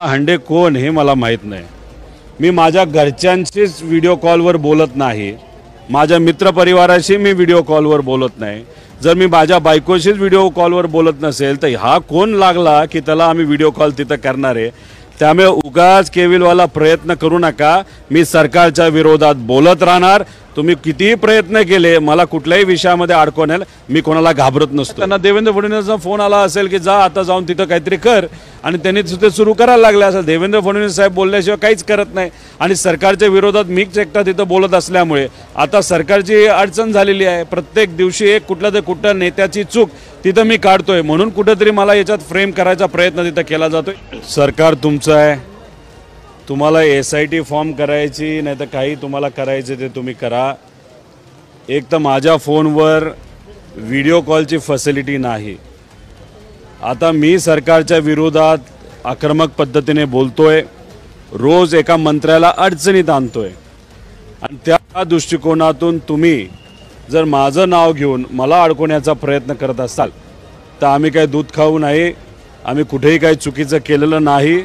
हांडे कोण हे मला माहीत नाही। मी माझ्या घरच्यांशीच व्हिडिओ कॉलवर बोलत नाही, माझ्या मित्रपरिवाराशी मी व्हिडिओ कॉलवर बोलत नाही। जर मी माझ्या बायकोशीच व्हिडिओ कॉलवर बोलत नसेल तर हा कोण लागला की त्याला आम्ही व्हिडिओ कॉल तिथं करणार आहे। त्यामुळे उगाच केविलवाला प्रयत्न करू नका। मी सरकारच्या विरोधात बोलत राहणार। तुम्ही कितीही प्रयत्न केले मला कुठल्याही विषयामध्ये अडकवण्याला मी कोणाला घाबरत नसतो। त्यांना देवेंद्र फडणवीसांचा फोन आला असेल की जा आता जाऊन तिथं काहीतरी कर आणि त्यांनी तिथे सुरू करायला लागले असेल। देवेंद्र फडणवीस साहेब बोलल्याशिवाय काहीच करत नाही आणि सरकारच्या विरोधात मीच एकटा तिथं बोलत असल्यामुळे आता सरकारची अडचण झालेली आहे। प्रत्येक दिवशी एक कुठल्या तरी कुठल्या नेत्याची चूक तिथं मी काढतोय म्हणून कुठेतरी मला याच्यात फ्रेम करायचा प्रयत्न तिथं केला जातोय। सरकार तुमचं आहे, तुम्हाला SIT फॉर्म करायची नाही तर काही तुम्हाला करायचे ते तुम्ही करा। एक तर माझ्या फोनवर व्हिडिओ कॉलची फॅसिलिटी नाही। आता मी सरकारच्या विरोधात आक्रमक पद्धतीने बोलतोय, रोज एका मंत्र्याला अडचणीत आणतोय आणि त्या दृष्टिकोनातून तुम्ही जर माझं नाव घेऊन मला अडकवण्याचा प्रयत्न करत असाल तर आम्ही काही दूध खाऊ नाही। आम्ही कुठेही काही चुकीचं केलेलं नाही।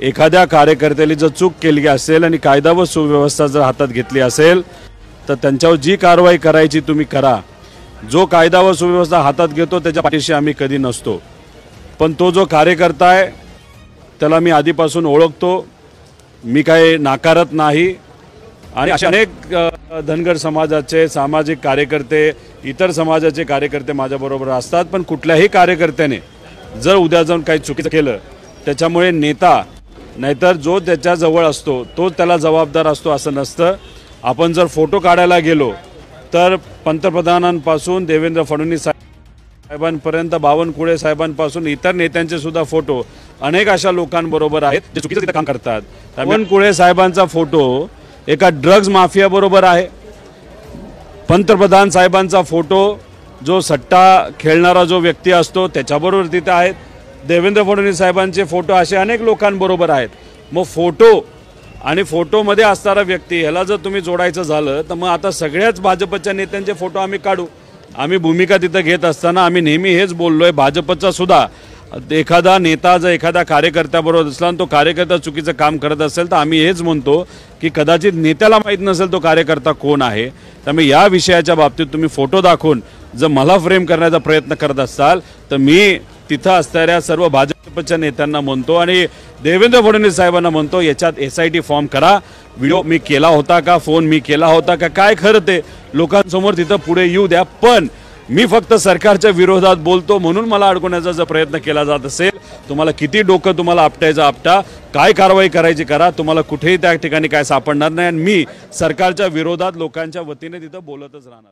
एखाद्या कार्यकर्त्याने जर चूक केली असेल आणि कायदा व सुव्यवस्था जर हातात घेतली असेल तर त्यांच्यावर जी कारवाई करायची तुम्ही करा। जो कायदा व सुव्यवस्था हातात घेतो त्याच्या पाठीशी आम्ही कधी नसतो, पण तो जो कार्यकर्ता आहे त्याला मी आधीपासून ओळखतो, मी काही नाकारत नाही। आणि अशा अनेक धनगर समाजाचे सामाजिक कार्यकर्ते इतर समाजाचे कार्यकर्ते माझ्याबरोबर असतात, पण कुठल्याही कार्यकर्त्याने जर उद्या जाऊन काही चुकीचं केलं त्याच्यामुळे नेता नाहीतर जो त्याच्याजवळ असतो तो त्याला जबाबदार असतो असं नसतं। आपण जर फोटो काढायला गेलो तर पंतप्रधानांपासून देवेंद्र फडणवीस साहेबांपर्यंत बावनकुळे साहेबांपासून इतर नेत्यांचे सुद्धा फोटो अनेक अशा लोकांबरोबर आहेत जे चुकीचं काम करतात। बावनकुळे साहेबांचा फोटो एका ड्रग्ज माफिया बरोबर आहे। पंतप्रधान साहेबांचा फोटो जो सट्टा खेळणारा जो व्यक्ती असतो त्याच्याबरोबर तिथे आहेत। देवेंद्र फडणवीस साहेबांचे फोटो असे अनेक लोकांबरोबर आहेत। मग फोटो आणि फोटोमध्ये असणारा व्यक्ती ह्याला जर तुम्ही जोडायचं झालं तर मग आता सगळ्याच भाजपच्या नेत्यांचे फोटो आम्ही काढू। आम्ही भूमिका तिथं घेत असताना आम्ही नेहमी हेच बोललोय, भाजपचा सुद्धा एखादा नेता जर एखाद्या कार्यकर्त्याबरोबर असला आणि तो कार्यकर्ता चुकीचं काम करत असेल तर आम्ही हेच म्हणतो की कदाचित नेत्याला माहीत नसेल तो कार्यकर्ता कोण आहे। त्यामुळे या विषयाच्या बाबतीत तुम्ही फोटो दाखवून जर मला फ्रेम करण्याचा प्रयत्न करत असाल तर मी तिथं असणाऱ्या सर्व भाजपच्या नेत्यांना म्हणतो आणि देवेंद्र फडणवीस साहेबांना म्हणतो याच्यात SIT फॉर्म करा। व्हिडिओ मी केला होता का, फोन मी केला होता का, काय खरं ते लोकांसमोर तिथं पुढे येऊ द्या, पण मी फक्त सरकारच्या विरोधात बोलतो म्हणून मला अडकवण्याचा जर प्रयत्न केला जात असेल तुम्हाला किती डोकं तुम्हाला आपटायचं आपटा, काय कारवाई करायची करा, तुम्हाला कुठेही त्या ठिकाणी काय सापडणार नाही आणि मी सरकारच्या विरोधात लोकांच्या वतीने तिथं बोलतच राहणार।